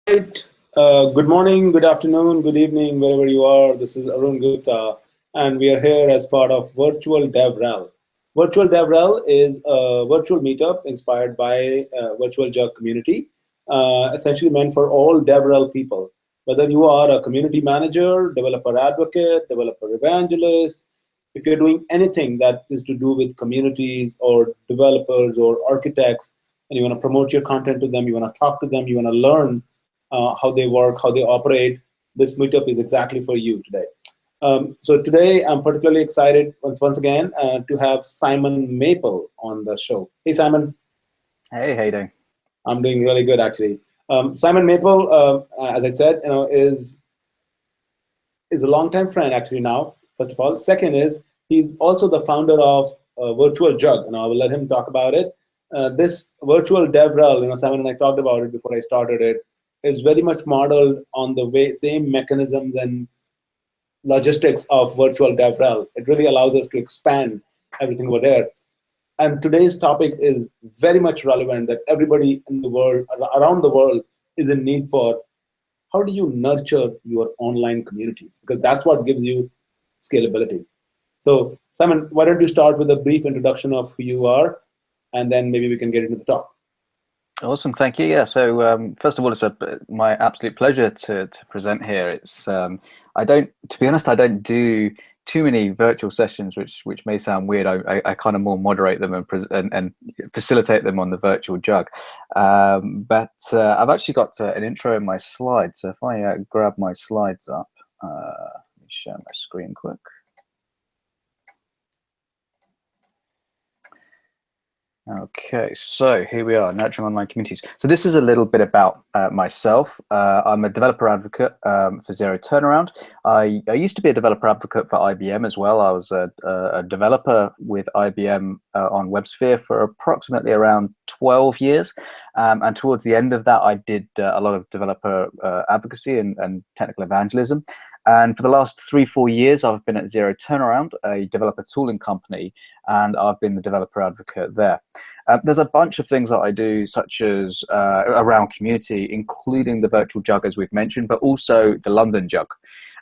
Right. Good morning, good afternoon, good evening, wherever you are. This is Arun Gupta, and we are here as part of Virtual DevRel. Virtual DevRel is a virtual meetup inspired by Virtual Jug community, essentially meant for all DevRel people. Whether you are a community manager, developer advocate, developer evangelist, if you're doing anything that is to do with communities or developers or architects, and you want to promote your content to them, you want to talk to them, you want to learn how they work, how they operate, this meetup is exactly for you today. So today I'm particularly excited once again to have Simon Maple on the show. Hey, Simon. Hey, how you doing? I'm doing really good, actually. Simon Maple, as I said, is a longtime friend actually now. First of all, second is he's also the founder of Virtual Jug, and I will let him talk about it. This Virtual DevRel, Simon and I talked about it before I started it, is very much modeled on the same mechanisms and logistics of Virtual DevRel. It really allows us to expand everything over there. And today's topic is very much relevant that everybody in the world, around the world, is in need for. How do you nurture your online communities? Because that's what gives you scalability. So, Simon, why don't you start with a brief introduction of who you are, and then maybe we can get into the talk. Awesome, thank you. Yeah, so first of all, it's my absolute pleasure to present here. It's I don't, to be honest, I don't do too many virtual sessions, which may sound weird. I kind of more moderate them and facilitate them on the Virtual Jug. But I've actually got an intro in my slides. So if I grab my slides up, let me share my screen quick. Okay, so here we are, nurturing online communities. So this is a little bit about myself. I'm a developer advocate for Zero Turnaround. I used to be a developer advocate for IBM as well. I was a developer with IBM on WebSphere for approximately around 12 years. And towards the end of that, I did a lot of developer advocacy and technical evangelism. And for the last 3-4 years, I've been at Zero Turnaround, a developer tooling company, and I've been the developer advocate there. There's a bunch of things that I do, such as around community, including the Virtual Jug, as we've mentioned, but also the London Jug.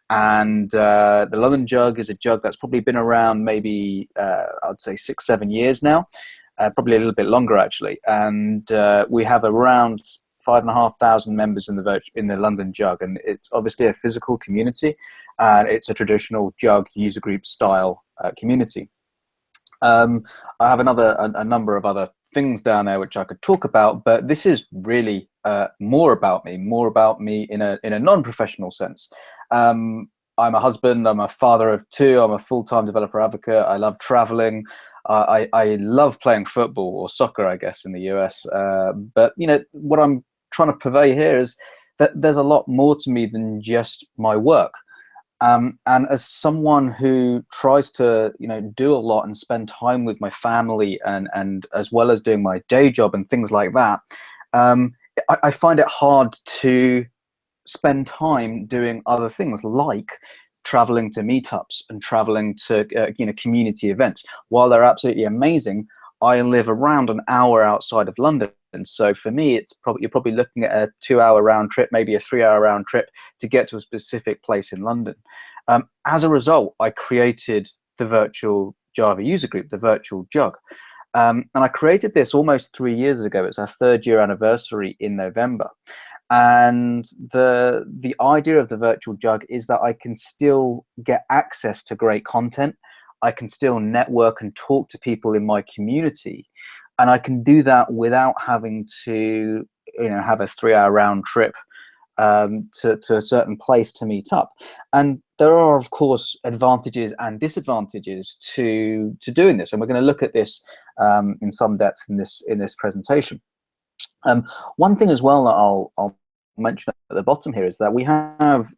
And the London Jug is a jug that's probably been around maybe, I'd say 6-7 years now, probably a little bit longer actually. And we have around 5,500 members in the London Jug, and it's obviously a physical community, and it's a traditional Jug user group style community. I have a number of other things down there which I could talk about, but this is really more about me in a non-professional sense. I'm a husband, I'm a father of 2, I'm a full-time developer advocate, I love traveling, I love playing football or soccer, I guess, in the US. But what I'm trying to purvey here is that there's a lot more to me than just my work. And as someone who tries to, do a lot and spend time with my family and as well as doing my day job and things like that, I find it hard to spend time doing other things like traveling to meetups and traveling to community events. While they're absolutely amazing, I live around an hour outside of London. And so for me, you're probably looking at a 2-hour round trip, maybe a 3-hour round trip to get to a specific place in London. As a result, I created the Virtual Java user group, the Virtual Jug. And I created this almost 3 years ago. It's our 3rd year anniversary in November. And the idea of the Virtual Jug is that I can still get access to great content. I can still network and talk to people in my community. And I can do that without having to, have a 3-hour round trip to a certain place to meet up. And there are, of course, advantages and disadvantages to doing this. And we're going to look at this in some depth in this presentation. One thing as well that I'll mention at the bottom here is that we have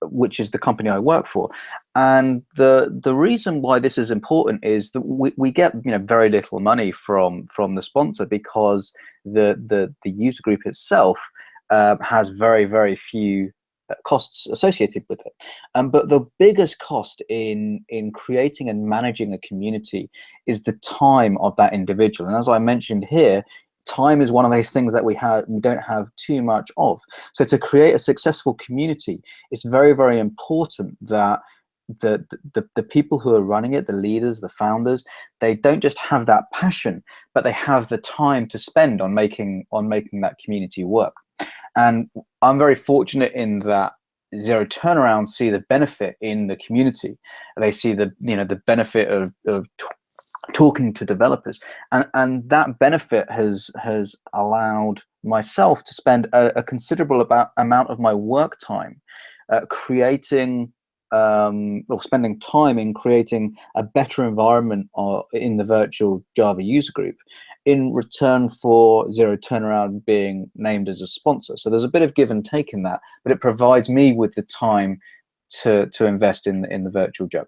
which is the company I work for, and the reason why this is important is that we get very little money from the sponsor, because the user group itself has very few costs associated with it. But the biggest cost in creating and managing a community is the time of that individual. And as I mentioned here, time is one of those things that we don't have too much of. So to create a successful community, it's very, very important that the people who are running it, the leaders, the founders, they don't just have that passion, but they have the time to spend on making that community work. And I'm very fortunate in that Zero Turnaround see the benefit in the community. They see the benefit of talking to developers, and that benefit has allowed myself to spend a considerable amount of my work time creating or spending time in creating a better environment in the virtual Java user group in return for Zero Turnaround being named as a sponsor. So there's a bit of give and take in that, but it provides me with the time to invest in the virtual jug.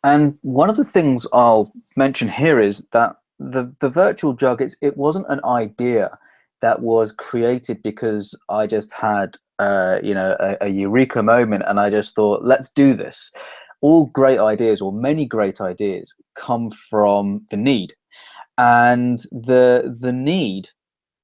And one of the things I'll mention here is that the virtual jug, it wasn't an idea that was created because I just had a eureka moment and I just thought, let's do this. All great ideas, or many great ideas, come from the need, and the need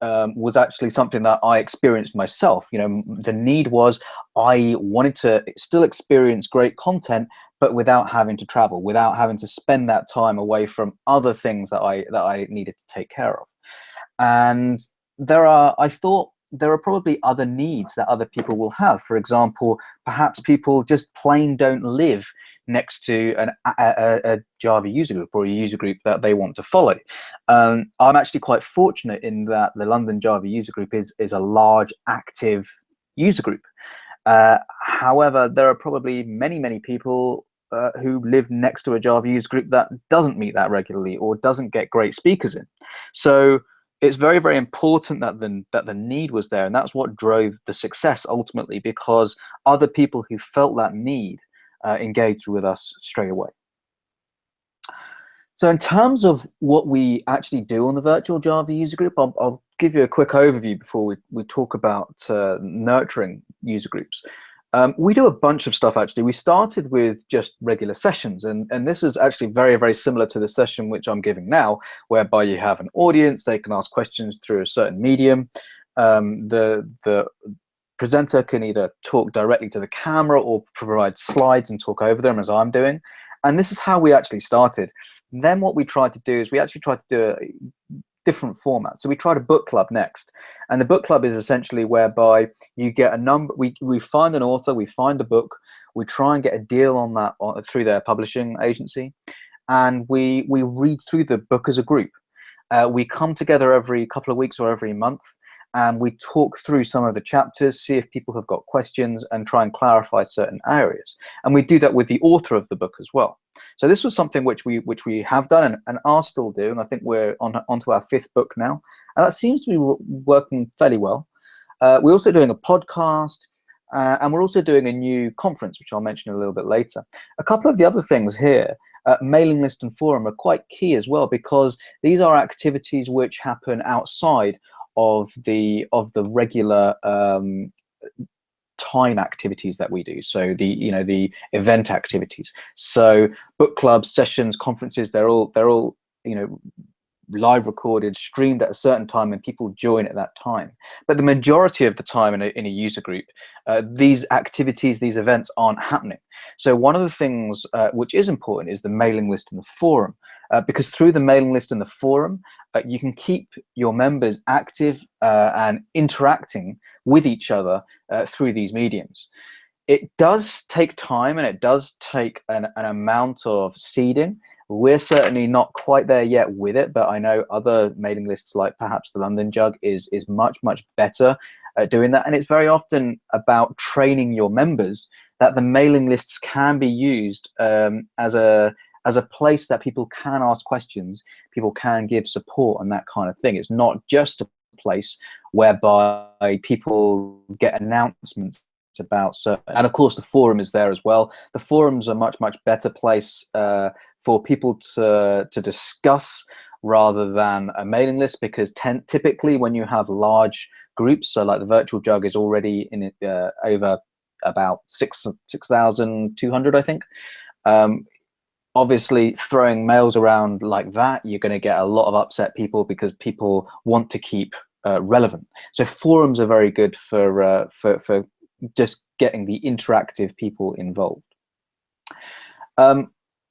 was actually something that I experienced myself. The need was I wanted to still experience great content, but without having to travel, without having to spend that time away from other things that I needed to take care of. And I thought there are probably other needs that other people will have. For example, perhaps people just plain don't live next to a Java user group or a user group that they want to follow. I'm actually quite fortunate in that the London Java user group is a large active user group. However, there are probably many people who live next to a Java user group that doesn't meet that regularly or doesn't get great speakers in. So it's very, very important that the need was there, and that's what drove the success ultimately, because other people who felt that need engaged with us straight away. So in terms of what we actually do on the virtual Java user group, I'll give you a quick overview before we talk about nurturing user groups. We do a bunch of stuff, actually. We started with just regular sessions, and this is actually very, very similar to the session which I'm giving now, whereby you have an audience, they can ask questions through a certain medium. The presenter can either talk directly to the camera or provide slides and talk over them, as I'm doing. And this is how we actually started. And then what we tried to do is we actually tried to do a different format. So we tried a book club next, and the book club is essentially whereby you get a number. We find an author, we find a book, we try and get a deal on that through their publishing agency, and we read through the book as a group. We come together every couple of weeks or every month, and we talk through some of the chapters, see if people have got questions, and try and clarify certain areas. And we do that with the author of the book as well. So this was something which we have done and are still doing. I think we're onto our 5th book now, and that seems to be working fairly well. We're also doing a podcast, and we're also doing a new conference, which I'll mention a little bit later. A couple of the other things here, mailing list and forum, are quite key as well, because these are activities which happen outside of the regular time activities that we do. So the event activities. So book clubs, sessions, conferences, they're all live recorded, streamed at a certain time, and people join at that time. But the majority of the time in a user group, these activities, these events aren't happening. So one of the things which is important is the mailing list and the forum, because through the mailing list and the forum, you can keep your members active and interacting with each other through these mediums. It does take time, and it does take an amount of seeding. We're certainly not quite there yet with it, but I know other mailing lists, like perhaps the London Jug, is much better at doing that. And it's very often about training your members that the mailing lists can be used as a place that people can ask questions, people can give support, and that kind of thing. It's not just a place whereby people get announcements about certain, and of course the forum is there as well. The forums are much better place for people to discuss rather than a mailing list, because typically when you have large groups, so like the virtual jug is already in over about 6,200, I think. Obviously, throwing mails around like that, you're going to get a lot of upset people because people want to keep relevant. So forums are very good for just getting the interactive people involved.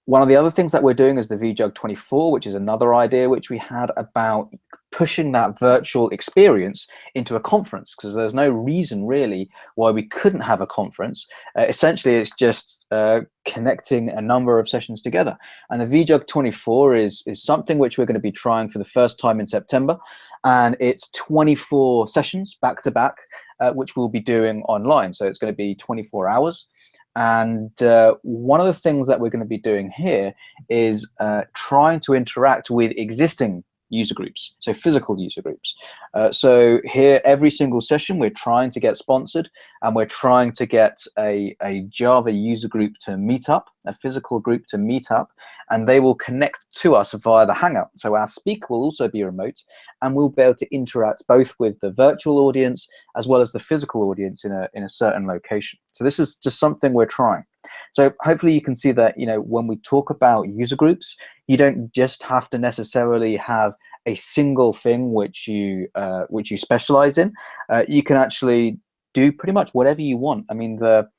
One of the other things that we're doing is the VJUG 24, which is another idea which we had about pushing that virtual experience into a conference, because there's no reason really why we couldn't have a conference. Essentially, it's just connecting a number of sessions together. And the VJUG 24 is something which we're going to be trying for the first time in September. And it's 24 sessions back to back, which we'll be doing online. So it's going to be 24 hours. And one of the things that we're going to be doing here is trying to interact with existing user groups, so physical user groups. So here, every single session, we're trying to get sponsored, and we're trying to get a Java user group to meet up, a physical group to meet up, and they will connect to us via the Hangout. So our speaker will also be remote, and we'll be able to interact both with the virtual audience as well as the physical audience in a certain location. So this is just something we're trying. So hopefully you can see that, you know, when we talk about user groups, you don't just have to necessarily have a single thing which you specialize in. You can actually do pretty much whatever you want. I mean, the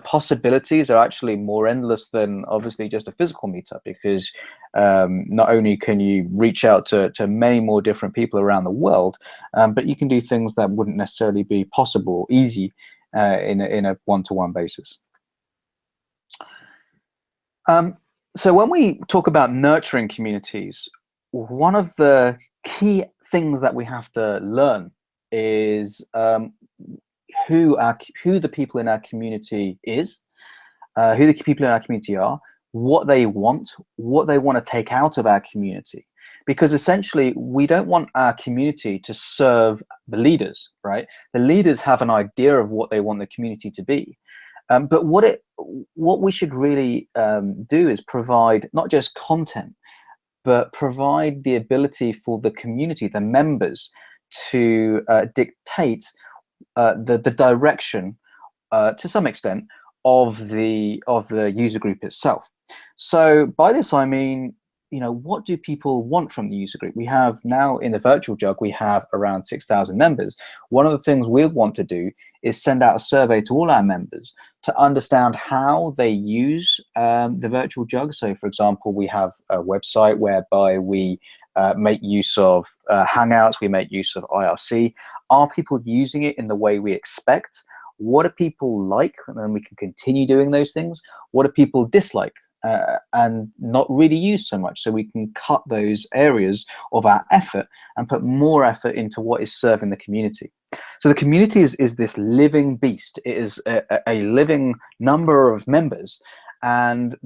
possibilities are actually more endless than obviously just a physical meetup, because not only can you reach out to many more different people around the world, but you can do things that wouldn't necessarily be possible, easy, in a one-to-one basis. So when we talk about nurturing communities, one of the key things that we have to learn is who the people in our community is, who the people in our community are, what they want to take out of our community. Because essentially, we don't want our community to serve the leaders, right? The leaders have an idea of what they want the community to be. But what we should really do is provide not just content, but provide the ability for the community, the members, to dictate the direction, to some extent, of the user group itself. So by this I mean, you know, what do people want from the user group? We have now in the virtual JUG, we have around 6,000 members. One of the things we want to do is send out a survey to all our members to understand how they use the virtual JUG. So for example, we have a website whereby we make use of Hangouts, we make use of IRC. Are people using it in the way we expect? What do people like? And then we can continue doing those things. What do people dislike and not really use so much? So we can cut those areas of our effort and put more effort into what is serving the community. So the community is this living beast. It is a living number of members, and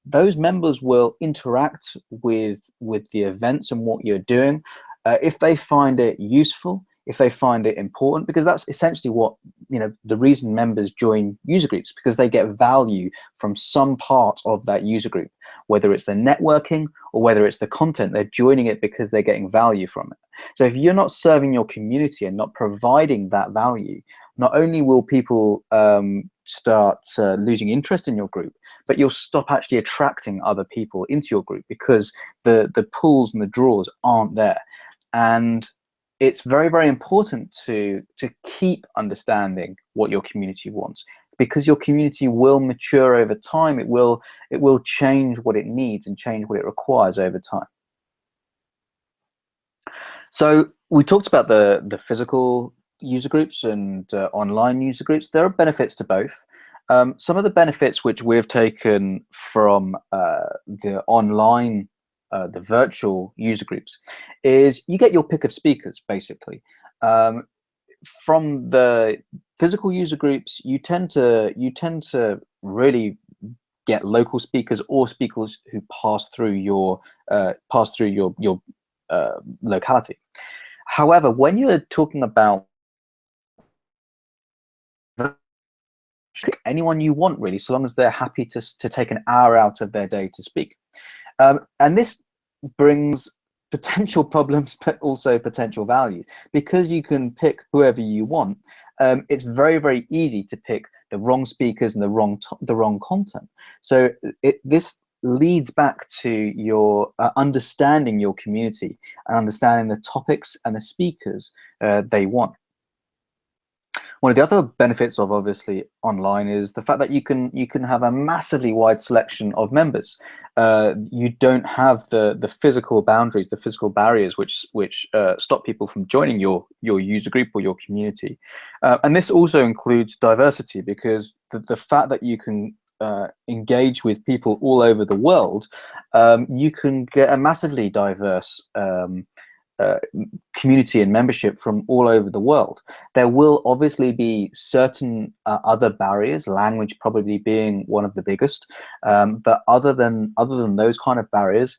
those members will interact with the events and what you're doing if they find it useful, if they find it important, because that's essentially what, you know, the reason members join user groups, because they get value from some part of that user group, whether it's the networking or whether it's the content. They're joining it because they're getting value from it. So if you're not serving your community and not providing that value, not only will people start losing interest in your group, but you'll stop actually attracting other people into your group because the pulls and the draws aren't there. And it's very, very important to keep understanding what your community wants, because your community will mature over time. It will change what it needs and change what it requires over time. So we talked about the physical user groups and online user groups. There are benefits to both. Some of the benefits which we've taken from the online the virtual user groups is you get your pick of speakers, basically. From the physical user groups, you tend to really get local speakers or speakers who pass through your locality. However, when you're talking about anyone you want, really, so long as they're happy to take an hour out of their day to speak. And this brings potential problems, but also potential values. Because you can pick whoever you want, it's very, very easy to pick the wrong speakers and the wrong content. So this leads back to your understanding your community and understanding the topics and the speakers they want. One of the other benefits of obviously online is the fact that you can have a massively wide selection of members. You don't have the physical boundaries, the physical barriers which stop people from joining your user group or your community. And this also includes diversity, because the fact that you can engage with people all over the world, you can get a massively diverse community and membership from all over the world. There will obviously be certain other barriers, language probably being one of the biggest, but other than those kind of barriers,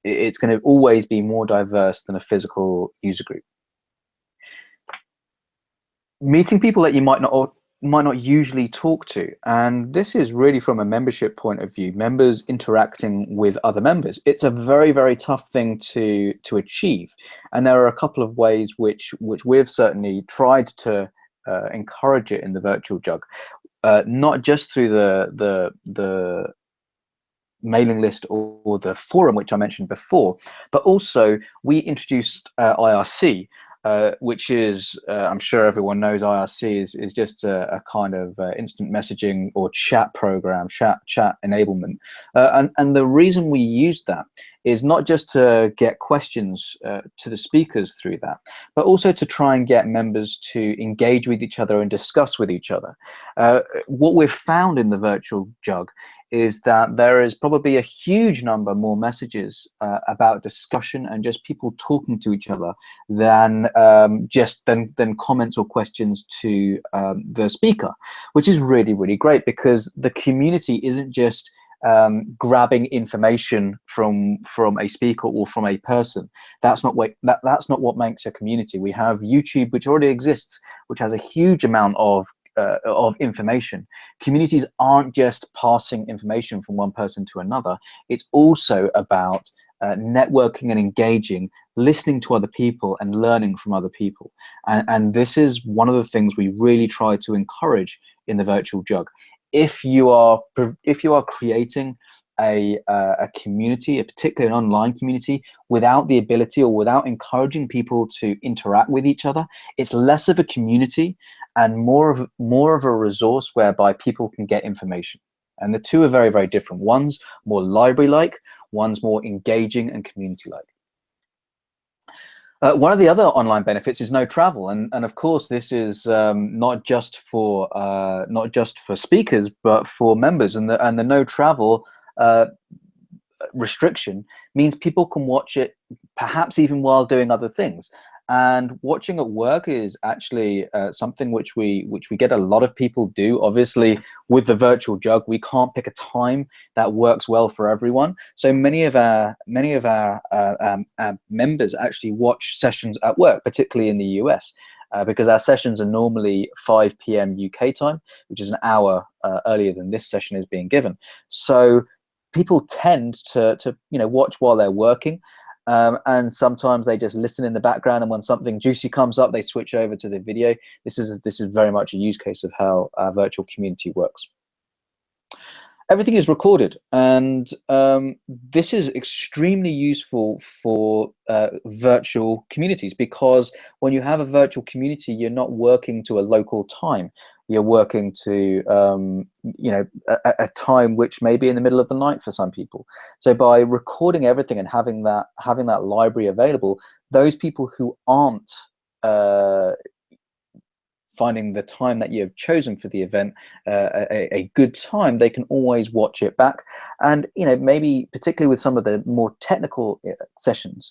it's going to always be more diverse than a physical user group. Meeting people that you might not usually talk to, and this is really from a membership point of view, members interacting with other members. It's a very, very tough thing to achieve, and there are a couple of ways which we've certainly tried to encourage it in the Virtual Jug, not just through the mailing list or the forum which I mentioned before, but also we introduced IRC. Which is, I'm sure everyone knows, IRC is just a kind of instant messaging or chat program, chat enablement. And the reason we use that is not just to get questions to the speakers through that, but also to try and get members to engage with each other and discuss with each other. What we've found in the Virtual Jug is that there is probably a huge number more messages about discussion and just people talking to each other than comments or questions to the speaker, which is really, really great, because the community isn't just grabbing information from a speaker or from a person. That's not what makes a community. We have YouTube, which already exists, which has a huge amount of information. Communities aren't just passing information from one person to another. It's also about networking and engaging, listening to other people and learning from other people. And this is one of the things we really try to encourage in the Virtual Jug. If you are creating a community, particularly an online community, without the ability or without encouraging people to interact with each other, it's less of a community and more of a resource whereby people can get information. And the two are very, very different. One's more library-like, one's more engaging and community-like. One of the other online benefits is no travel, and of course this is not just for speakers, but for members. And the no travel restriction means people can watch it perhaps even while doing other things. And watching at work is actually something which we get a lot of people do. Obviously, with the Virtual Jug, we can't pick a time that works well for everyone. So many of our members actually watch sessions at work, particularly in the US, because our sessions are normally 5 p.m. UK time, which is an hour earlier than this session is being given. So people tend to watch while they're working. And sometimes they just listen in the background, and when something juicy comes up, they switch over to the video. This is very much a use case of how our virtual community works. Everything is recorded, and this is extremely useful for virtual communities, because when you have a virtual community, you're not working to a local time. You're working to a time which may be in the middle of the night for some people. So by recording everything and having that library available, those people who aren't finding the time that you have chosen for the event a good time, they can always watch it back. And maybe particularly with some of the more technical sessions,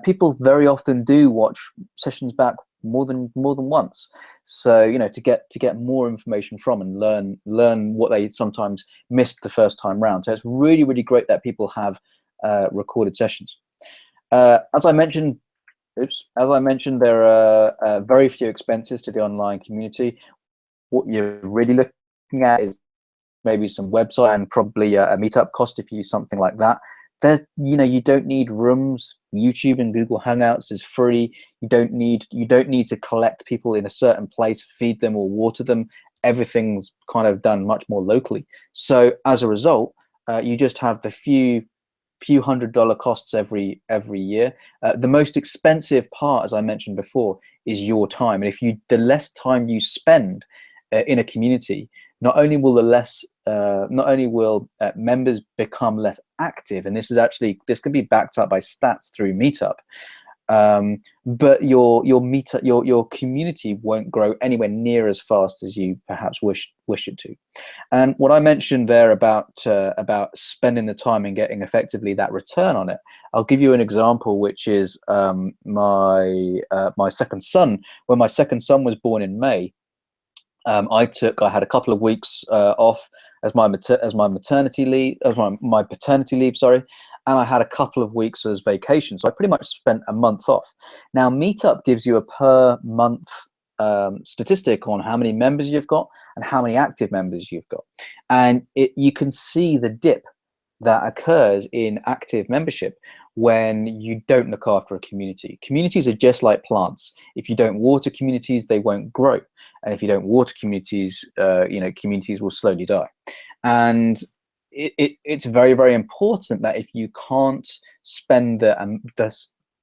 people very often do watch sessions back more than once. So to get more information from and learn what they sometimes missed the first time round. So it's really, really great that people have recorded sessions. As I mentioned, there are very few expenses to the online community. What you're really looking at is maybe some website and probably a meetup cost if you use something like that. There's, you don't need rooms. YouTube and Google Hangouts is free. You don't need to collect people in a certain place, feed them or water them everything's kind of done much more locally. So as a result, you just have the few $100 costs every year. The most expensive part, as I mentioned before, is your time. And the less time you spend in a community, not only will members become less active, and this can be backed up by stats through Meetup, but your community won't grow anywhere near as fast as you perhaps wish it to. And what I mentioned there about spending the time and getting effectively that return on it, I'll give you an example, which is my second son. When my second son was born in May, I had a couple of weeks off as my maternity leave, my paternity leave, sorry. And I had a couple of weeks as vacation. So I pretty much spent a month off. Now, Meetup gives you a per month statistic on how many members you've got and how many active members you've got. And you can see the dip that occurs in active membership when you don't look after a community. Communities are just like plants. If you don't water communities, they won't grow. And if you don't water communities, communities will slowly die. And it's very, very important that if you can't spend the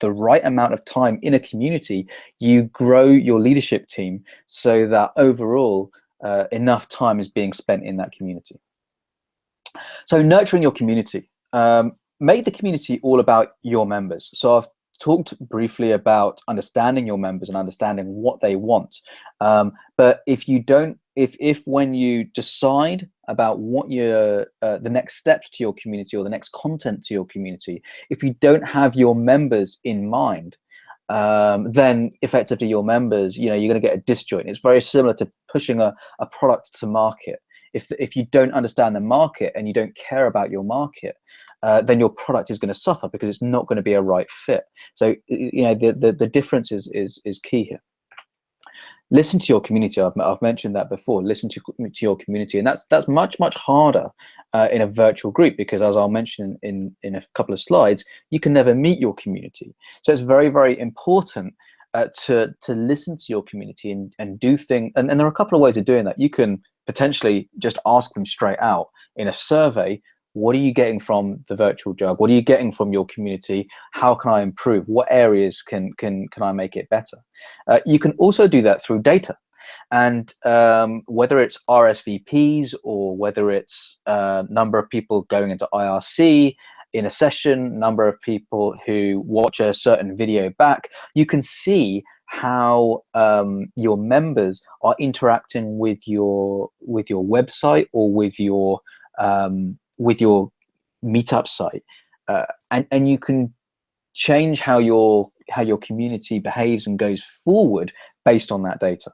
right amount of time in a community, you grow your leadership team so that overall enough time is being spent in that community. So nurturing your community. Make the community all about your members. So I've talked briefly about understanding your members and understanding what they want. But if when you decide about what the next steps to your community or the next content to your community, if you don't have your members in mind, then effectively your members, you're going to get a disjoint. It's very similar to pushing a product to market. If you don't understand the market and you don't care about your market, then your product is going to suffer because it's not going to be a right fit. So the difference is key here. Listen to your community. I've mentioned that before. Listen to your community, and that's much harder in a virtual group because, as I'll mention in a couple of slides, you can never meet your community. So it's very, very important to listen to your community and do things. And there are a couple of ways of doing that. You can potentially just ask them straight out in a survey. What are you getting from the virtual jug? What are you getting from your community? How can I improve? What areas can I make it better? You can also do that through data. And whether it's RSVPs or whether it's number of people going into IRC in a session, number of people who watch a certain video back, you can see how your members are interacting with your website or with your Meetup site, and you can change how your community behaves and goes forward based on that data.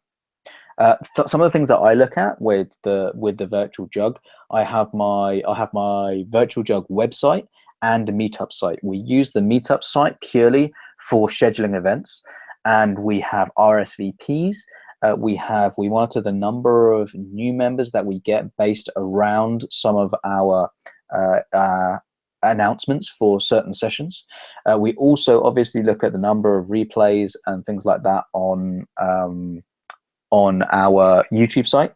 Some of the things that I look at with the virtual jug, I have my virtual jug website and a Meetup site. We use the Meetup site purely for scheduling events, and we have RSVPs. We monitor the number of new members that we get based around some of our announcements for certain sessions. We also obviously look at the number of replays and things like that on our YouTube site.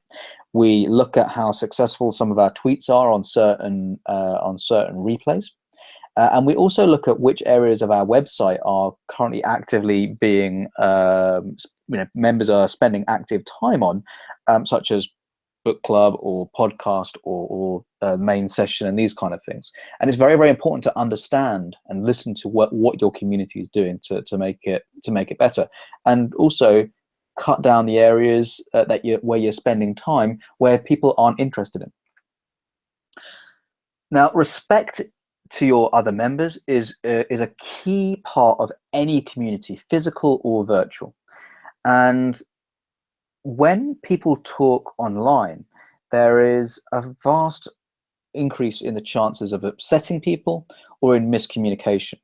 We look at how successful some of our tweets are on certain replays. And we also look at which areas of our website are currently actively being, members are spending active time on, such as book club or podcast or main session and these kind of things. And it's very, very important to understand and listen to what your community is doing to make it better, and also cut down the areas where you're spending time where people aren't interested in. Now, respect to your other members is a key part of any community, physical or virtual. And when people talk online, there is a vast increase in the chances of upsetting people or in miscommunication.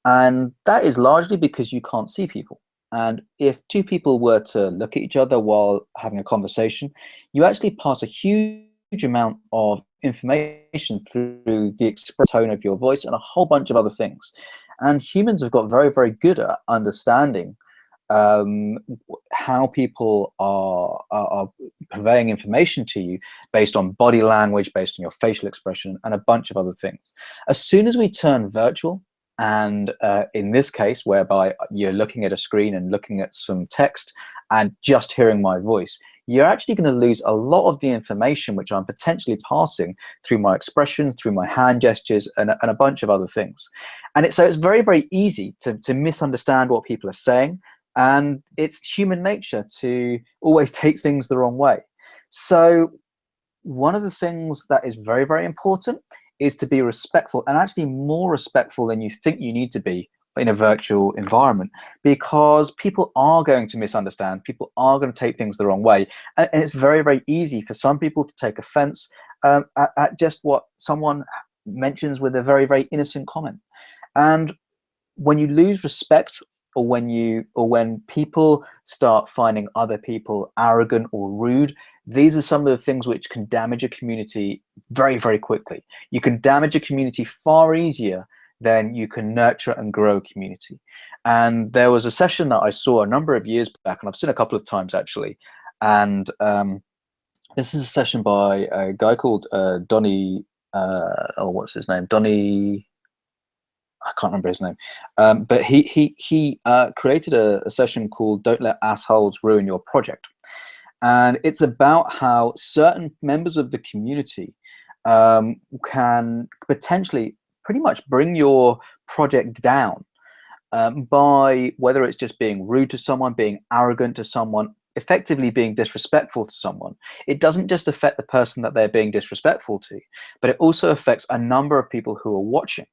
And that is largely because you can't see people. And if two people were to look at each other while having a conversation, you actually pass a huge amount of information through the express tone of your voice and a whole bunch of other things. And humans have got very, very good at understanding how people are conveying information to you based on body language, based on your facial expression, and a bunch of other things. As soon as we turn virtual, and in this case, whereby you're looking at a screen and looking at some text and just hearing my voice, you're actually going to lose a lot of the information which I'm potentially passing through my expression, through my hand gestures, and a bunch of other things. And so it's very, very easy to misunderstand what people are saying. And it's human nature to always take things the wrong way. So one of the things that is very, very important is to be respectful, and actually more respectful than you think you need to be in a virtual environment, because people are going to misunderstand, people are going to take things the wrong way. And it's very, very easy for some people to take offense at just what someone mentions with a very, very innocent comment. And when you lose respect, or when people start finding other people arrogant or rude, these are some of the things which can damage a community very, very quickly. You can damage a community far easier than you can nurture and grow a community. And there was a session that I saw a number of years back, and I've seen a couple of times actually. And this is a session by a guy called Donnie, what's his name? Donnie, I can't remember his name, but he created a session called "Don't Let Assholes Ruin Your Project," and it's about how certain members of the community can potentially pretty much bring your project down by whether it's just being rude to someone, being arrogant to someone, effectively being disrespectful to someone. It doesn't just affect the person that they're being disrespectful to, but it also affects a number of people who are watching.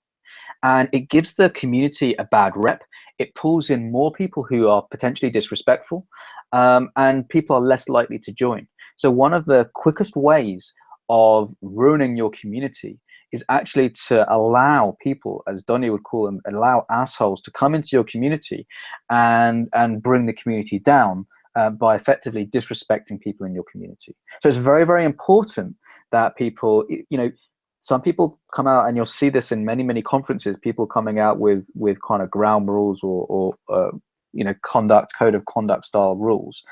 And it gives the community a bad rep. It pulls in more people who are potentially disrespectful, and people are less likely to join. So one of the quickest ways of ruining your community is actually to allow people, as Donnie would call them, allow assholes to come into your community and bring the community down by effectively disrespecting people in your community. So it's very, very important that people, some people come out, and you'll see this in many, many conferences, people coming out with kind of ground rules or code of conduct style rules.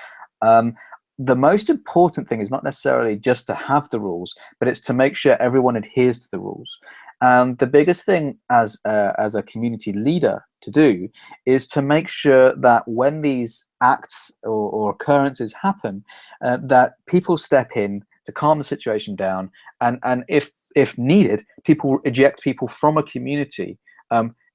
The most important thing is not necessarily just to have the rules, but it's to make sure everyone adheres to the rules. The biggest thing as a community leader to do is to make sure that when these acts or occurrences happen, that people step in to calm the situation down, and if needed, people eject people from a community.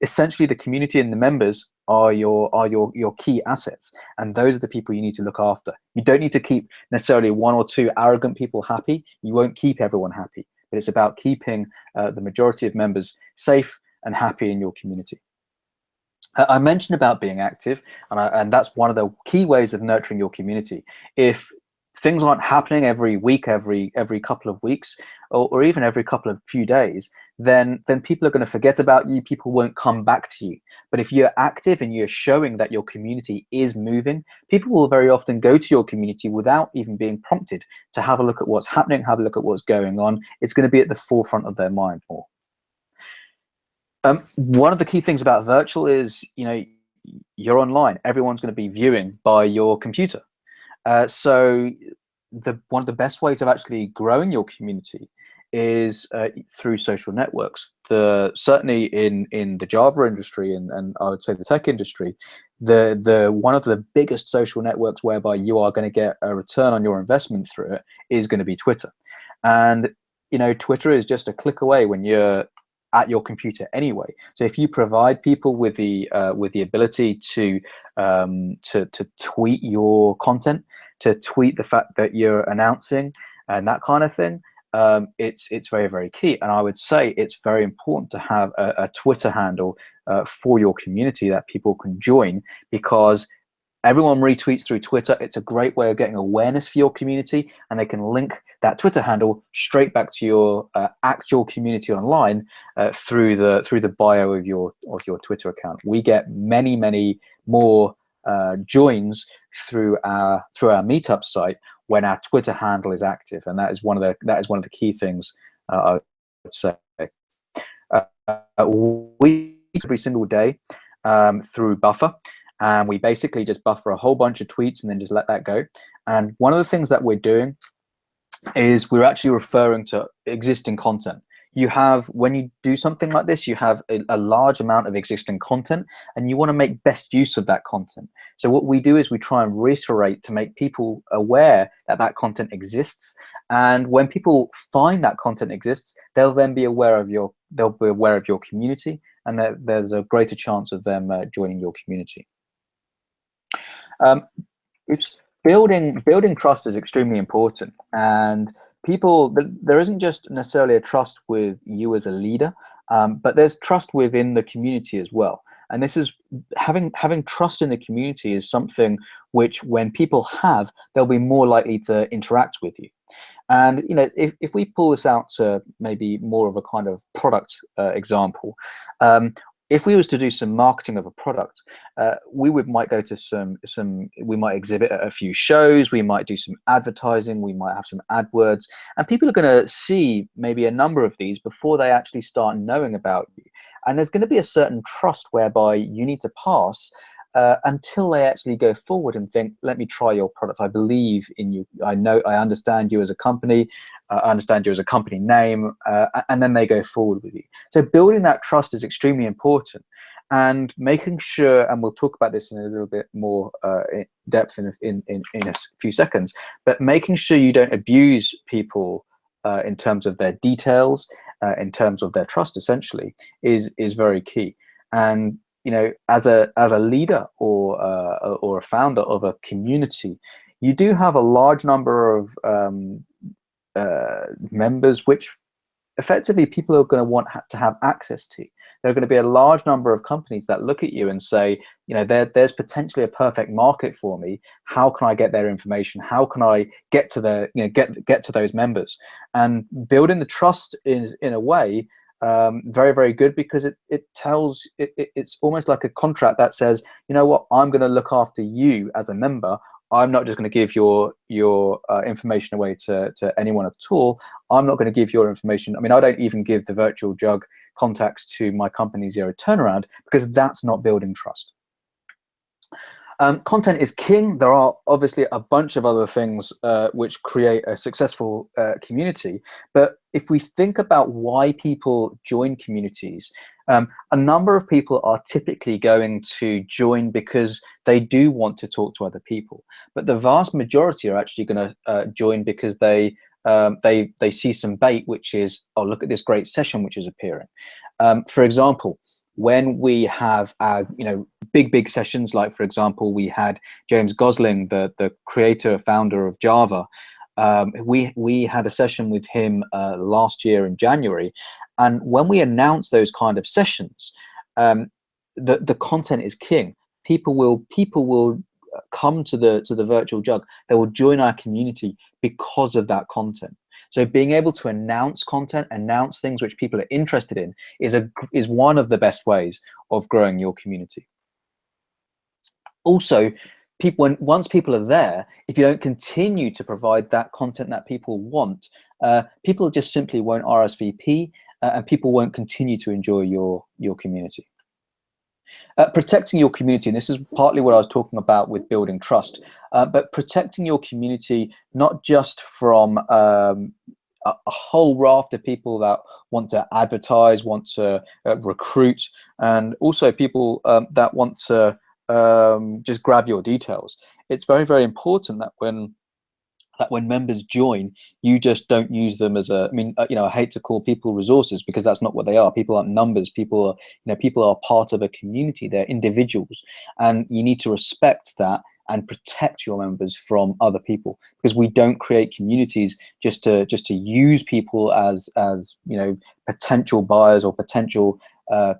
Essentially, the community and the members are your key assets, and those are the people you need to look after. You don't need to keep necessarily one or two arrogant people happy. You won't keep everyone happy, but it's about keeping the majority of members safe and happy in your community. I mentioned about being active, and that's one of the key ways of nurturing your community. If things aren't happening every week, every couple of weeks, or even every couple of few days, then people are going to forget about you. People won't come back to you. But if you're active and you're showing that your community is moving, people will very often go to your community without even being prompted to have a look at what's happening, have a look at what's going on. It's going to be at the forefront of their mind more. One of the key things about virtual is, you're online. Everyone's going to be viewing by your computer. So one of the best ways of actually growing your community is through social networks. Certainly in the Java industry and I would say the tech industry, one of the biggest social networks whereby you are going to get a return on your investment through it is going to be Twitter. And Twitter is just a click away when you're at your computer anyway. So if you provide people with the ability to tweet your content, to tweet the fact that you're announcing and that kind of thing, it's very, very key. And I would say it's very important to have a Twitter handle for your community that people can join, because everyone retweets through Twitter. It's a great way of getting awareness for your community, and they can link that Twitter handle straight back to your actual community online through the bio of your Twitter account. We get many, many more joins through our Meetup site when our Twitter handle is active, and that is one of the key things I would say. We every single day through Buffer. and we basically just buffer a whole bunch of tweets and then just let that go. And one of the things that we're doing is we're actually referring to existing content. You have, when you do something like this, you have a large amount of existing content, and you want to make best use of that content. So what we do is we try and reiterate to make people aware that that content exists. And when people find that content exists, they'll then be aware of your community, and there's a greater chance of them joining your community. It's building trust is extremely important, and there isn't just necessarily a trust with you as a leader, but there's trust within the community as well. And this is having trust in the community is something which, when people have, they'll be more likely to interact with you. And if we pull this out to maybe more of a kind of product example, if we was to do some marketing of a product, we might go to we might exhibit at a few shows, we might do some advertising, we might have some AdWords, and people are going to see maybe a number of these before they actually start knowing about you. And there's going to be a certain trust whereby you need to pass until they actually go forward and think, let me try your product. I believe in you. I understand you as a company. I understand you as a company name. And then they go forward with you. So building that trust is extremely important, and making sure, and we'll talk about this in a little bit more in depth in a few seconds, but making sure you don't abuse people in terms of their details, in terms of their trust, essentially, is very key. And as a leader or a founder of a community, you do have a large number of members which effectively people are going to want to have access to. There are going to be a large number of companies that look at you and say, there's potentially a perfect market for me. How can I get their information? How can I get to get to those members? And building the trust is, in a way, very, very good, because it's almost like a contract that says, what, I'm going to look after you as a member. I'm not just going to give your information away to anyone at all. I'm not going to give your information. I mean, I don't even give the Virtual Jug contacts to my company Zero Turnaround, because that's not building trust. Content is king. There are obviously a bunch of other things which create a successful community. But if we think about why people join communities, a number of people are typically going to join because they do want to talk to other people. But the vast majority are actually going to join because they see some bait, which is, oh, look at this great session which is appearing. For example, when we have our big sessions, like for example we had James Gosling, the creator founder of Java, we had a session with him last year in January, and when we announce those kind of sessions, the content is king. People will come to the Virtual Jug. They will join our community because of that content. So being able to announce content, announce things which people are interested in, is one of the best ways of growing your community. Also, once people are there, if you don't continue to provide that content that people want, people just simply won't RSVP, and people won't continue to enjoy your community. Protecting your community, and this is partly what I was talking about with building trust, but protecting your community not just from a whole raft of people that want to advertise, want to recruit, and also people that want to just grab your details. It's very, very important that when members join, you just don't use them as I hate to call people resources, because that's not what they are. People aren't numbers. People are part of a community. They're individuals, and you need to respect that and protect your members from other people, because we don't create communities just to use people as potential buyers or potential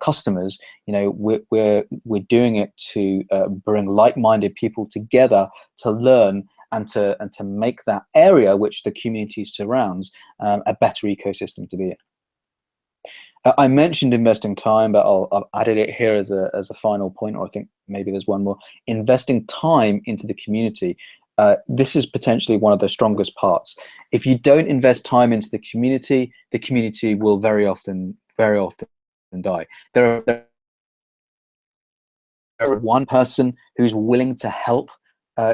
customers. We're doing it to bring like-minded people together to learn and to make that area which the community surrounds a better ecosystem to be in. I mentioned investing time, but I've added it here as a final point, or I think maybe there's one more. Investing time into the community. This is potentially one of the strongest parts. If you don't invest time into the community will very often die. There are one person who's willing to help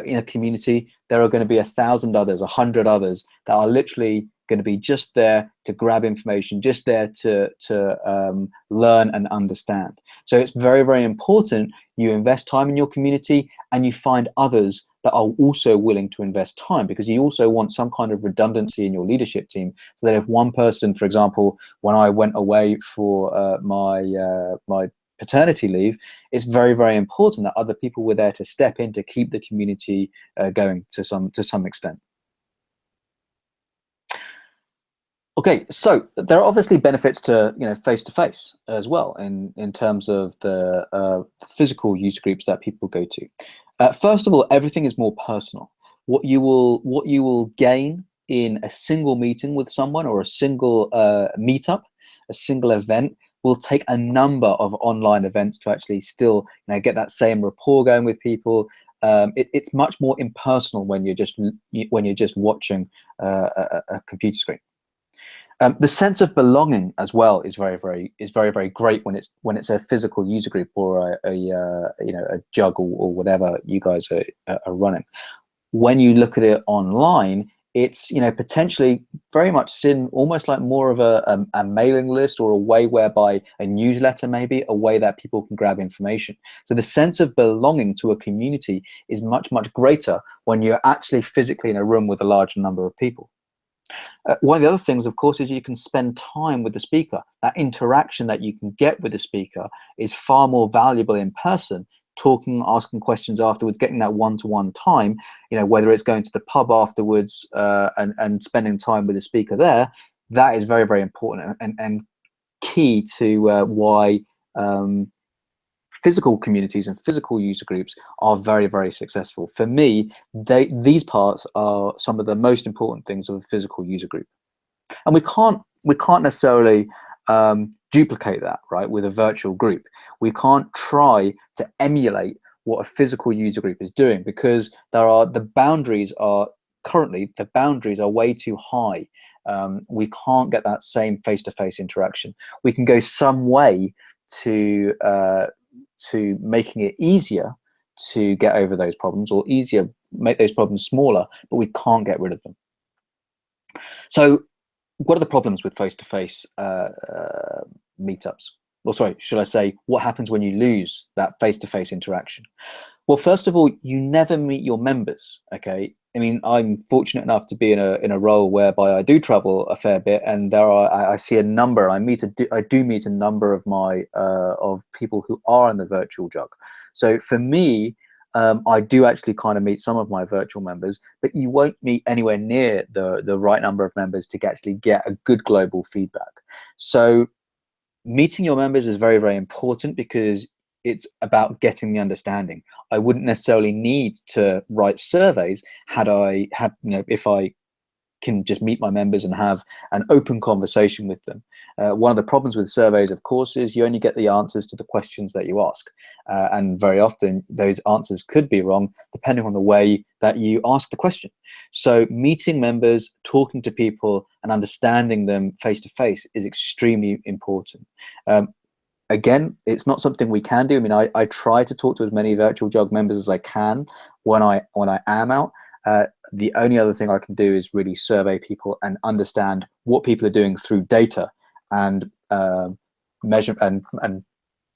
in a community, there are going to be 1,000 others, 100 others that are literally going to be just there to grab information, just there to learn and understand. So it's very, very important you invest time in your community and you find others that are also willing to invest time, because you also want some kind of redundancy in your leadership team, so that if one person, for example, when I went away for my paternity leave, it's very, very important that other people were there to step in to keep the community going to some extent. Okay, so there are obviously benefits to face-to-face as well in terms of the physical user groups that people go to. First of all, everything is more personal. What you will gain in a single meeting with someone, or a single meetup, a single event, will take a number of online events to actually still get that same rapport going with people. It's much more impersonal when you're just watching a computer screen. The sense of belonging as well is very, very great when it's a physical user group, or a jug, or whatever you guys are running. When you look at it online, it's potentially very much seen almost like more of a mailing list, or a way whereby a newsletter, maybe a way that people can grab information. So the sense of belonging to a community is much greater when you're actually physically in a room with a large number of people. One of the other things, of course, is you can spend time with the speaker. That interaction that you can get with the speaker is far more valuable in person. Talking, asking questions afterwards, getting that one-to-one time, whether it's going to the pub afterwards and spending time with the speaker there, that is very, very important and key to why physical communities and physical user groups are very, very successful. For me, these parts are some of the most important things of a physical user group. And we can't necessarily duplicate that, right, with a virtual group. We can't try to emulate what a physical user group is doing, because the boundaries are way too high. We can't get that same face-to-face interaction. We can go some way to making it easier to get over those problems, or make those problems smaller, but we can't get rid of them. So what are the problems with face-to-face meetups? Well, sorry, should I say, what happens when you lose that face-to-face interaction? Well, first of all, you never meet your members, okay? I mean, I'm fortunate enough to be in a role whereby I do travel a fair bit, and I see a number. I do meet a number of my of people who are in the virtual jug. So for me, I do actually kind of meet some of my virtual members, but you won't meet anywhere near the right number of members to actually get a good global feedback. So meeting your members is very, very important, because it's about getting the understanding. I wouldn't necessarily need to write surveys if I can just meet my members and have an open conversation with them. One of the problems with surveys, of course, is you only get the answers to the questions that you ask. And very often those answers could be wrong depending on the way that you ask the question. So meeting members, talking to people and understanding them face to face is extremely important. Again, it's not something we can do. I mean, I try to talk to as many virtual jug members as I can when I am out. The only other thing I can do is really survey people and understand what people are doing through data, and measure and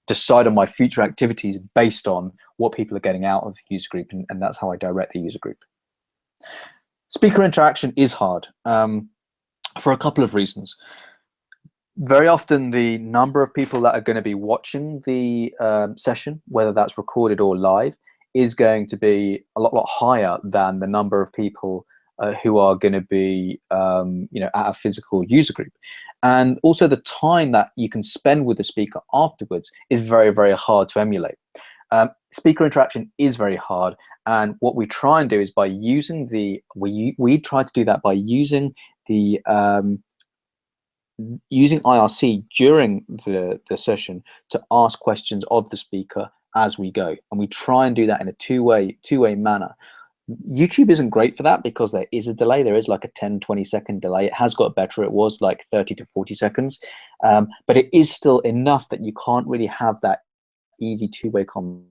decide on my future activities based on what people are getting out of the user group, and that's how I direct the user group. Speaker interaction is hard for a couple of reasons. Very often the number of people that are going to be watching the session, whether that's recorded or live, is going to be a lot higher than the number of people who are going to be at a physical user group. And also the time that you can spend with the speaker afterwards is very, very hard to emulate. Speaker interaction is very hard, and what we try and do is by using we try to do that by using the using IRC during the session to ask questions of the speaker as we go, and we try and do that in a two-way manner. YouTube isn't great for that because there is a delay. There is like a 10-20 second delay. It has got better. It was like 30 to 40 seconds, but it is still enough that you can't really have that easy two-way conversation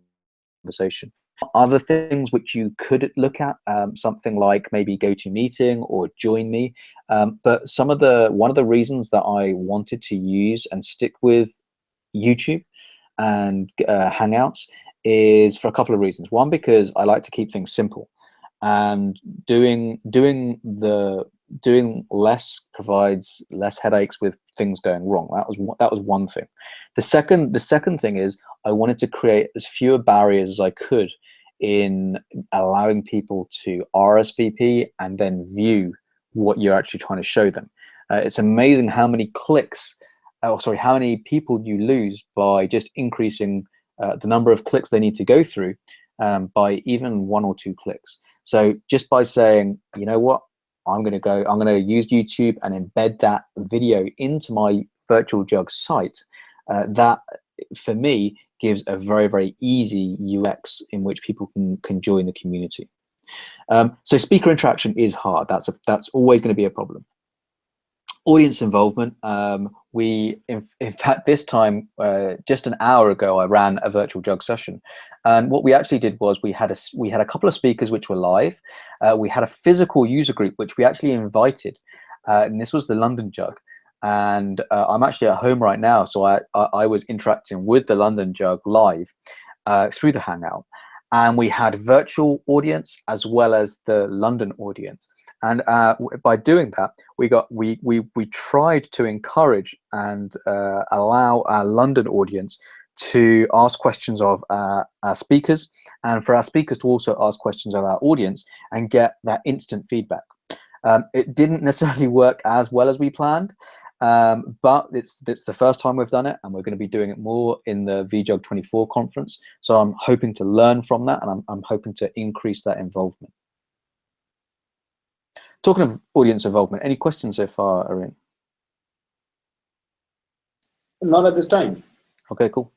conversation. Other things which you could look at, something like maybe GoToMeeting or Join Me. But one of the reasons that I wanted to use and stick with YouTube and Hangouts is for a couple of reasons. One, because I like to keep things simple, and doing less provides less headaches with things going wrong. That was one thing. The second thing is I wanted to create as fewer barriers as I could in allowing people to RSVP and then view what you're actually trying to show them. It's amazing how many how many people you lose by just increasing the number of clicks they need to go through by even 1 or 2 clicks. So just by saying, you know what, I'm going to use YouTube and embed that video into my Virtual Jug site. That, for me, gives a very, very easy UX in which people can join the community. So speaker interaction is hard. That's always going to be a problem. Audience involvement. In fact, this time, just an hour ago, I ran a Virtual Jug session, and what we actually did was we had a couple of speakers which were live. We had a physical user group which we actually invited, and this was the London Jug. And I'm actually at home right now, so I was interacting with the London Jug live through the Hangout, and we had virtual audience as well as the London audience. And by doing that, we tried to encourage and allow our London audience to ask questions of our speakers, and for our speakers to also ask questions of our audience and get that instant feedback. It didn't necessarily work as well as we planned, but it's the first time we've done it, and we're going to be doing it more in the VJug 24 conference. So I'm hoping to learn from that, and I'm hoping to increase that involvement. Talking of audience involvement, any questions so far, Arun? Not at this time. Okay, cool.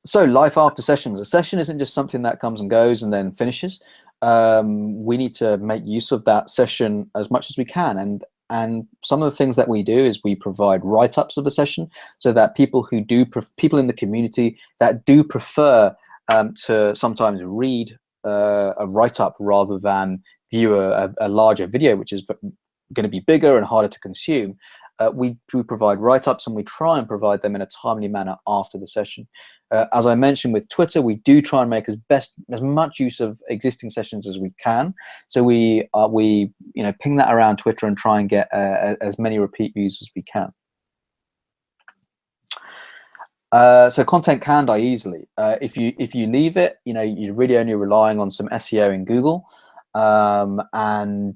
So life after sessions. A session isn't just something that comes and goes and then finishes. We need to make use of that session as much as we can. And some of the things that we do is we provide write-ups of the session, so that people in the community that do prefer to sometimes read a write-up rather than view a larger video, which is going to be bigger and harder to consume, we provide write-ups, and we try and provide them in a timely manner after the session. As I mentioned with Twitter, we do try and make as much use of existing sessions as we can. So we ping that around Twitter and try and get as many repeat views as we can. So content can die easily. If you leave it, you're really only relying on some SEO in Google. And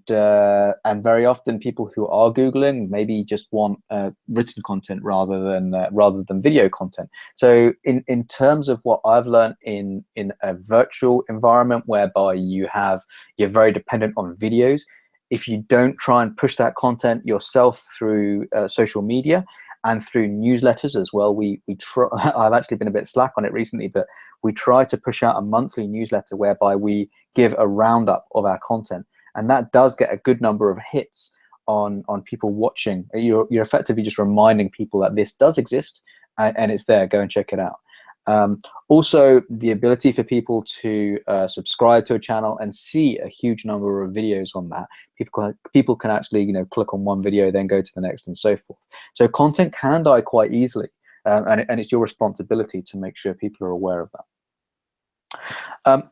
very often people who are Googling maybe just want written content rather than video content. So in terms of what I've learned in a virtual environment whereby you're very dependent on videos, if you don't try and push that content yourself through social media and through newsletters as well, we try. I've actually been a bit slack on it recently, but we try to push out a monthly newsletter whereby we give a roundup of our content, and that does get a good number of hits on people watching. You're effectively just reminding people that this does exist and it's there. Go and check it out. Also, the ability for people to subscribe to a channel and see a huge number of videos on that. People can actually click on one video, then go to the next, and so forth. So content can die quite easily, and it's your responsibility to make sure people are aware of that.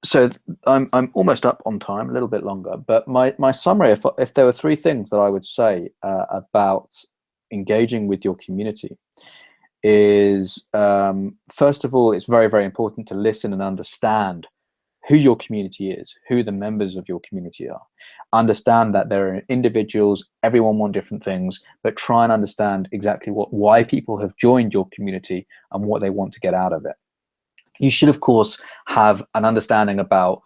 So I'm almost up on time, a little bit longer, but my summary, if there were 3 things that I would say about engaging with your community, is first of all, it's very, very important to listen and understand who your community is, who the members of your community are. Understand that there are individuals, everyone wants different things, but try and understand exactly why people have joined your community and what they want to get out of it. You should, of course, have an understanding about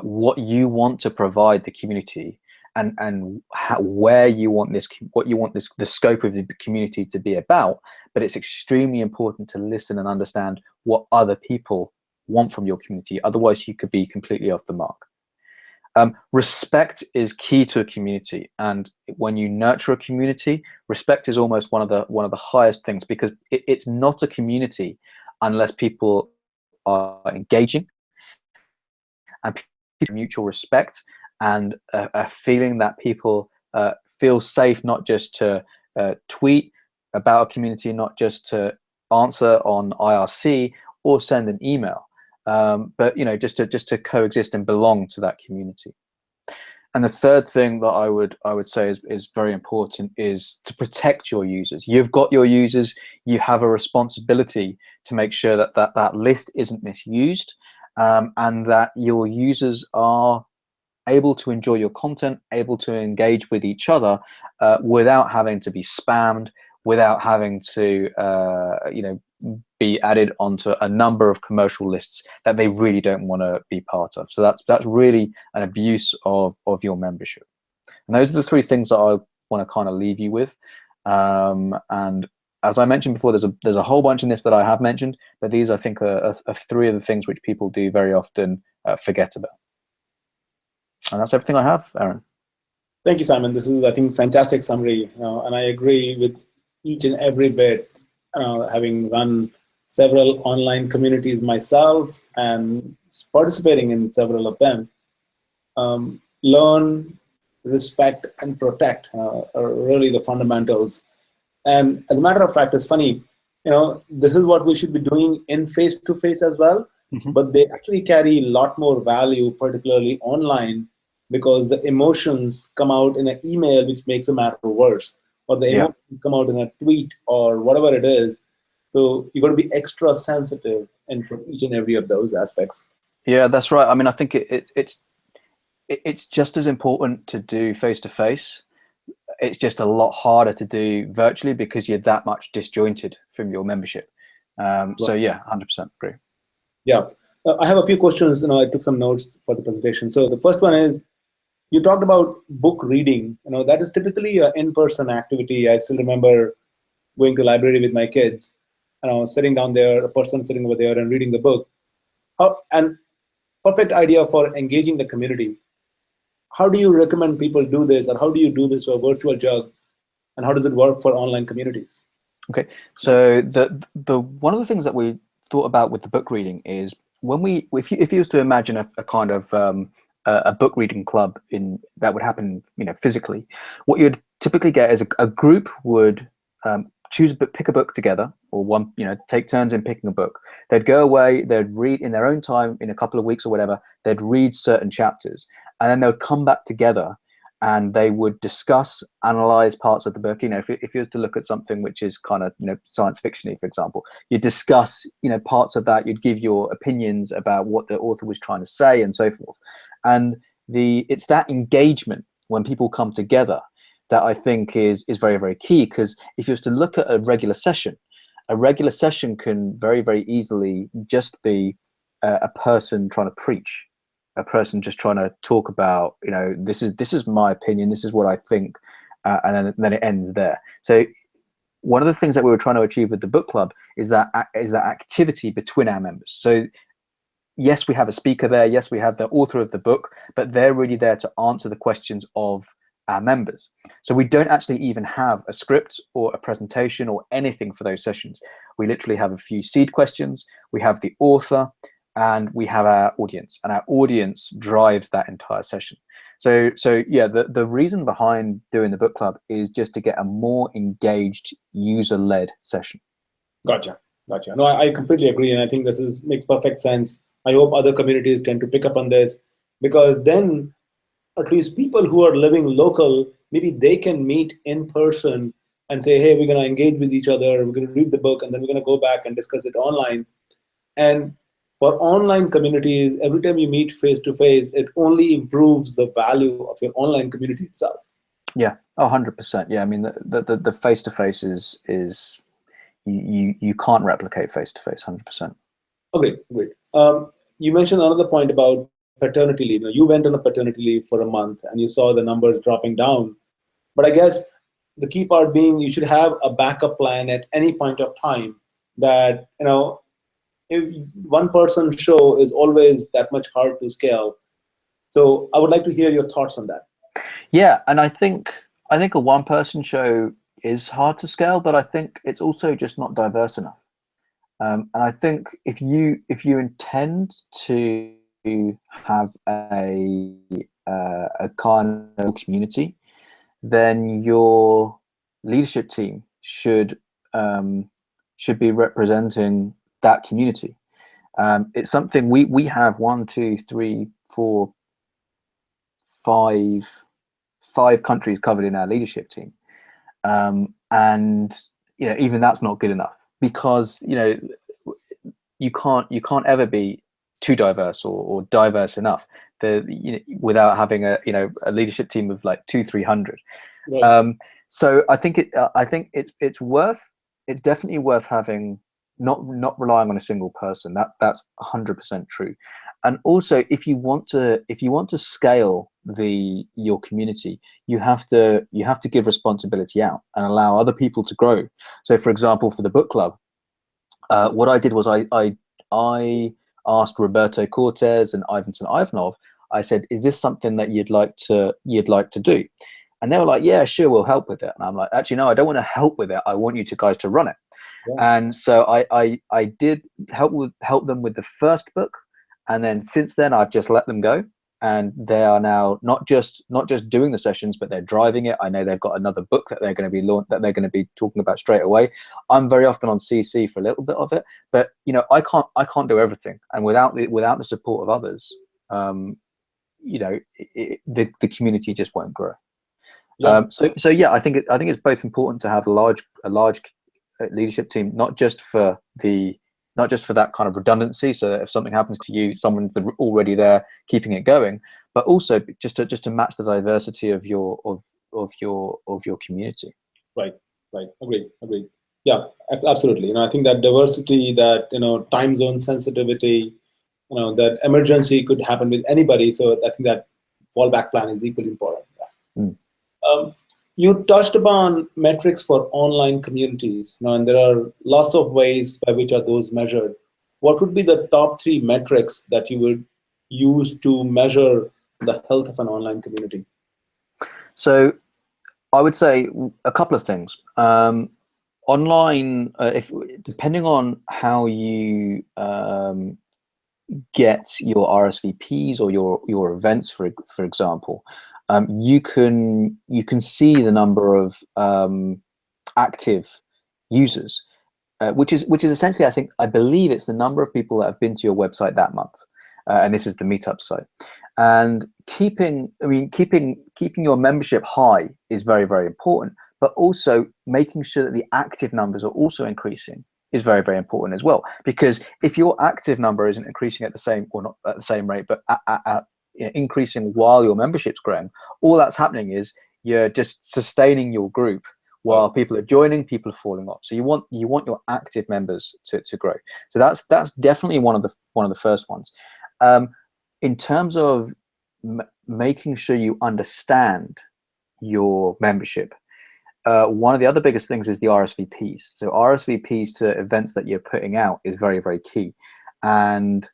what you want to provide the community, and where you want the scope of the community to be about. But it's extremely important to listen and understand what other people want from your community. Otherwise, you could be completely off the mark. Respect is key to a community, and when you nurture a community, respect is almost one of the highest things, because it's not a community unless people are engaging and mutual respect, and a feeling that people feel safe not just to tweet about a community, not just to answer on IRC or send an email, but just to coexist and belong to that community. And the third thing that I would say is very important is to protect your users. You've got your users. You have a responsibility to make sure that list isn't misused, and that your users are able to enjoy your content, able to engage with each other without having to be spammed, without having to be added onto a number of commercial lists that they really don't want to be part of. So that's really an abuse of your membership. And those are the three things that I want to kind of leave you with. And as I mentioned before, there's a whole bunch in this that I have mentioned, but these I think are three of the things which people do very often forget about. And that's everything I have, Aaron. Thank you, Simon. This is, I think, fantastic summary, and I agree with each and every bit. Having run several online communities myself and participating in several of them, learn, respect, and protect are really the fundamentals. And as a matter of fact, it's funny, this is what we should be doing in face-to-face as well, but they actually carry a lot more value, particularly online, because the emotions come out in an email, which makes the matter worse, or the emotions come out in a tweet or whatever it is. So you've got to be extra sensitive in each and every of those aspects. Yeah, that's right. I mean, I think it's just as important to do face-to-face. It's just a lot harder to do virtually because you're that much disjointed from your membership. So yeah, 100% agree. Yeah, I have a few questions. I took some notes for the presentation. So the first one is, you talked about book reading. That is typically an in-person activity. I still remember going to the library with my kids, sitting down there, a person sitting over there and reading the book. And perfect idea for engaging the community. How do you recommend people do this, or how do you do this for Virtual Jug, and how does it work for online communities? Okay, so the one of the things that we thought about with the book reading is if you was to imagine a kind of a book reading club that would happen physically, what you'd typically get is a group would pick a book together, or take turns in picking a book. They'd go away, they'd read in their own time, in a couple of weeks or whatever, they'd read certain chapters, and then they would come back together and they would discuss, analyze parts of the book. If you was to look at something which is kind of science fiction-y, for example, you discuss parts of that, you'd give your opinions about what the author was trying to say and so forth. And it's that engagement when people come together that I think is very, very key, because if you was to look at a regular session can very, very easily just be a person trying to preach, a person just trying to talk about, this is my opinion, this is what I think, and then it ends there. So one of the things that we were trying to achieve with the book club is that activity between our members. So yes, we have a speaker there, yes, we have the author of the book, but they're really there to answer the questions of our members. So we don't actually even have a script or a presentation or anything for those sessions. We literally have a few seed questions, we have the author, and we have our audience, and our audience drives that entire session. So yeah, the reason behind doing the book club is just to get a more engaged, user-led session. Gotcha. No, I completely agree, and I think this makes perfect sense. I hope other communities tend to pick up on this, because then at least people who are living local, maybe they can meet in person and say, hey, we're going to engage with each other, we're going to read the book, and then we're going to go back and discuss it online. And for online communities, every time you meet face-to-face, it only improves the value of your online community itself. Yeah, 100%. Yeah, I mean, the face-to-face is you can't replicate face-to-face, 100%. Oh, great. You mentioned another point about paternity leave. You went on a paternity leave for a month and you saw the numbers dropping down. But I guess the key part being you should have a backup plan at any point of time, that, if one person show is always that much hard to scale. So I would like to hear your thoughts on that. Yeah, and I think a one-person show is hard to scale, but I think it's also just not diverse enough. And I think if you intend to have a kind of community, then your leadership team should be representing that community. It's something we have 1, 2, 3, 4, 5 countries covered in our leadership team, and even that's not good enough, because you can't ever be too diverse or diverse enough without having a leadership team of like 200-300. Right. So I think it's definitely worth having, not relying on a single person. That's 100% true. And also, if you want to scale your community, you have to give responsibility out and allow other people to grow. So for example, for the book club, what I did was I asked Roberto Cortez and Ivanson Ivanov. I said, "Is this something that you'd like to do?" And they were like, "Yeah, sure, we'll help with it." And I'm like, "Actually, no, I don't want to help with it. I want you guys to run it." Yeah. And so I did help them with the first book, and then since then I've just let them go, and they are now not just doing the sessions, but they're driving it. I know they've got another book that they're going to be talking about straight away. I'm very often on CC for a little bit of it, but I can't do everything, and without the support of others, the community just won't grow. Yeah. So yeah, I think it's both important to have a large leadership team, not just for that kind of redundancy, so that if something happens to you, someone's already there keeping it going, but also just to match the diversity of your community. Right. Agreed. Yeah, absolutely. I think that diversity, that time zone sensitivity, that emergency could happen with anybody. So I think that fallback plan is equally important. Yeah. You touched upon metrics for online communities, and there are lots of ways by which are those measured. What would be the top 3 metrics that you would use to measure the health of an online community? So I would say a couple of things. Online, depending on how you get your RSVPs or your events, for example, you can see the number of active users, which is essentially, I believe it's the number of people that have been to your website that month, and this is the Meetup site. And keeping your membership high is very, very important, but also making sure that the active numbers are also increasing is very, very important as well. Because if your active number isn't increasing at the same, or not at the same rate, but at increasing while your membership's growing, all that's happening is you're just sustaining your group while people are joining, people are falling off. So you want your active members to grow. So that's definitely one of the first ones. In terms of making sure you understand your membership, one of the other biggest things is the RSVPs. So RSVPs to events that you're putting out is very, very key. And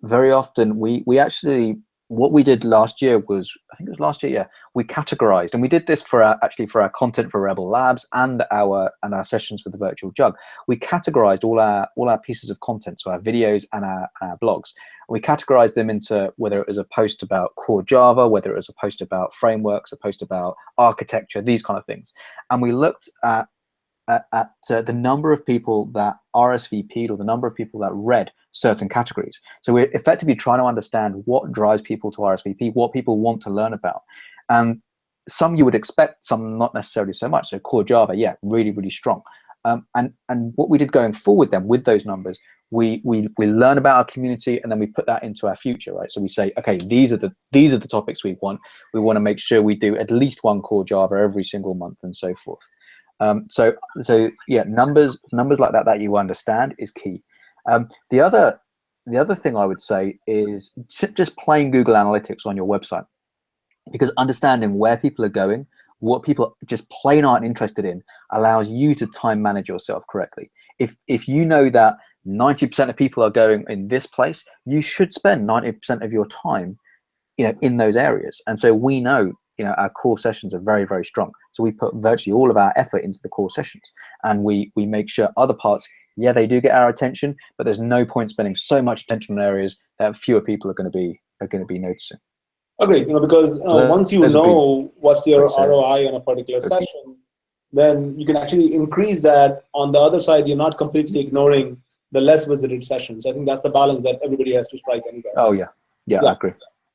very often we actually, what we did last year was, I think it was last year, yeah, we categorized, and we did this for our content for Rebel Labs and our sessions with the Virtual Jug. We categorized all our pieces of content, so our videos and our blogs. We categorized them into whether it was a post about core Java, whether it was a post about frameworks, a post about architecture, these kind of things. And we looked at the number of people that RSVP'd, or the number of people that read certain categories. So we're effectively trying to understand what drives people to RSVP, what people want to learn about. And some you would expect, some not necessarily so much. So core Java, yeah, really, really strong. And what we did going forward then with those numbers, we learn about our community, and then we put that into our future, right? So we say, okay, these are the topics we want. We want to make sure we do at least one core Java every single month, and so forth. So yeah, numbers like that you understand is key. The other thing I would say is just plain Google Analytics on your website, because understanding where people are going, what people just plain aren't interested in, allows you to time manage yourself correctly. If you know that 90% of people are going in this place, you should spend 90% of your time, in those areas. And so we know, our core sessions are very, very strong. So we put virtually all of our effort into the core sessions, and we make sure other parts yeah, they do get our attention, but there's no point spending so much attention on areas that fewer people are going to be noticing. Agreed. Because once you know what's your ROI on a particular session, then you can actually increase that. On the other side, you're not completely ignoring the less visited sessions. I think that's the balance that everybody has to strike anyway. Oh yeah, I agree.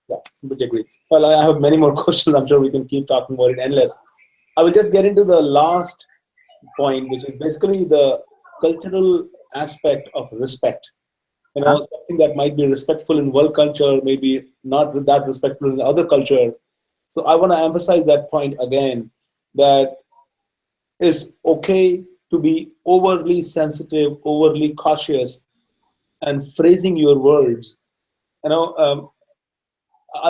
Yeah, completely agree. Well, I have many more questions. I'm sure we can keep talking about it endless. I will just get into the last point, which is basically the cultural aspect of respect. Something that might be respectful in one culture, maybe not that respectful in the other culture. So I want to emphasize that point again, that it's okay to be overly sensitive, overly cautious, and phrasing your words. I'll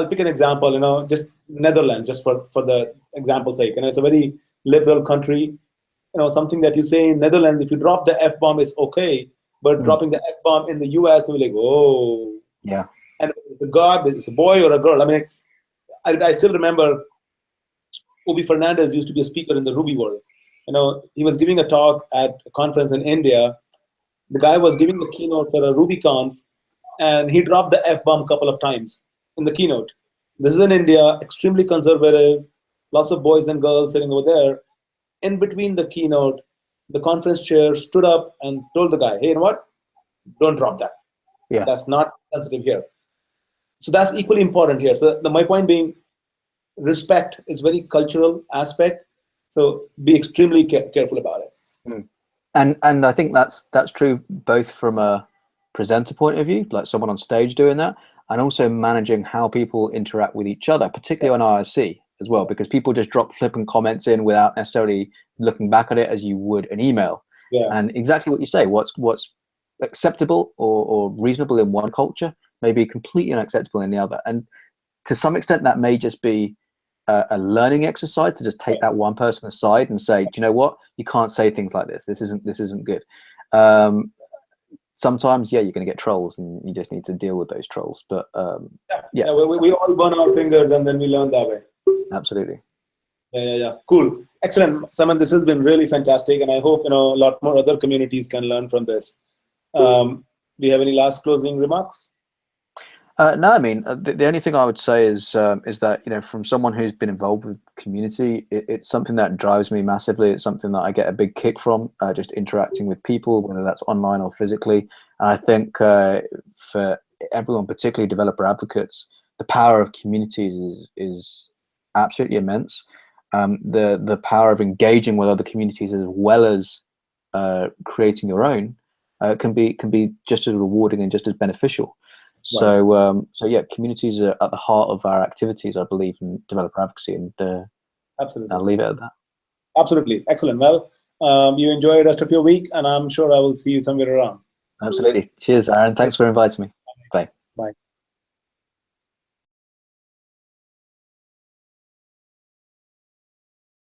pick an example, just Netherlands, just for the example's sake. It's a very liberal country. Something that you say in Netherlands, if you drop the F-bomb, it's okay. But dropping the F-bomb in the US, we're like, oh. Yeah. And the God, it's a boy or a girl. I mean, I still remember Obi Fernandez used to be a speaker in the Ruby world. He was giving a talk at a conference in India. The guy was giving the keynote for a RubyConf, and he dropped the F-bomb a couple of times in the keynote. This is in India, extremely conservative, lots of boys and girls sitting over there. In between the keynote, the conference chair stood up and told the guy, hey, you know what? Don't drop that. Yeah. That's not sensitive here. So that's equally important here. So my point being, respect is very cultural aspect. So be extremely careful about it. And I think that's true both from a presenter point of view, like someone on stage doing that, and also managing how people interact with each other, particularly on IRC as well, because people just drop flippant comments in without necessarily looking back at it as you would an email. Yeah. And exactly what you say, what's acceptable or reasonable in one culture may be completely unacceptable in the other. And to some extent, that may just be a learning exercise to just take that one person aside and say, do you know what? You can't say things like this. This isn't good. Sometimes, yeah, you're going to get trolls, and you just need to deal with those trolls. But we all burn our fingers, and then we learn that way. Absolutely. Yeah. Cool. Excellent. Simon, this has been really fantastic, and I hope a lot more other communities can learn from this. Do you have any last closing remarks? No, I mean, the only thing I would say is that, from someone who's been involved with community, it's something that drives me massively. It's something that I get a big kick from, just interacting with people, whether that's online or physically. And I think for everyone, particularly developer advocates, the power of communities is absolutely immense. The power of engaging with other communities as well as creating your own can be just as rewarding and just as beneficial. So yeah, communities are at the heart of our activities, I believe, in developer advocacy, and absolutely, I'll leave it at that. Absolutely, excellent. Well, you enjoy the rest of your week, and I'm sure I will see you somewhere around. Absolutely. Cheers, Aaron. Thanks for inviting me.